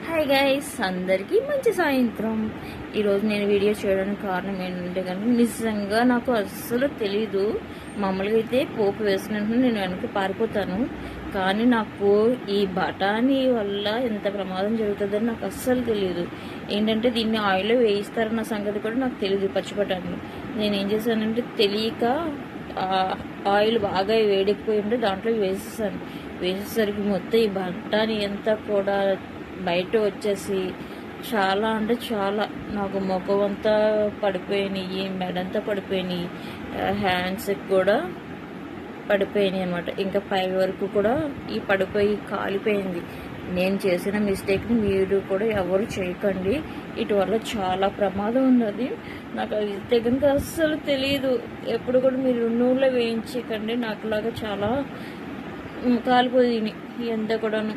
Hi guys, అందరికీ మంచి సాయంత్రం. ఈరోజు నేను వీడియో చేయడానికి కారణం ఏంటంటే కనుక నిజంగా నాకు అస్సలు తెలీదు. మామూలుగా అయితే పోపు వేసిన నేను వెనక్కి పారిపోతాను, కానీ నాకు ఈ బఠానీ వల్ల ఎంత ప్రమాదం జరుగుతుందని నాకు అస్సలు తెలియదు. ఏంటంటే దీన్ని ఆయిల్లో వేయిస్తారన్న సంగతి కూడా నాకు తెలియదు. పచ్చి బఠానీ నేను ఏం చేశానంటే తెలియక ఆయిల్ బాగా వేడెక్కిపోయి ఉంటే దాంట్లో వేసేసరికి మొత్తం ఈ బఠానీ అంతా కూడా బయట వచ్చేసి చాలా అంటే చాలా నాకు ముఖం అంతా పడిపోయినాయి, మెడంతా పడిపోయినాయి, హ్యాండ్స్కి కూడా పడిపోయినాయి అనమాట. ఇంకా పై వరకు కూడా ఈ పడిపోయి కాలిపోయింది. నేను చేసిన మిస్టేక్ని మీరు కూడా ఎవరు చేయకండి, ఇటు వల్ల చాలా ప్రమాదం ఉన్నది. నాకు అది కనుక అస్సలు తెలియదు. ఎప్పుడు కూడా మీరు నూనెలో వేయించకండి, నాకులాగా చాలా కాలిపోయినాయి ఎంత కూడాను.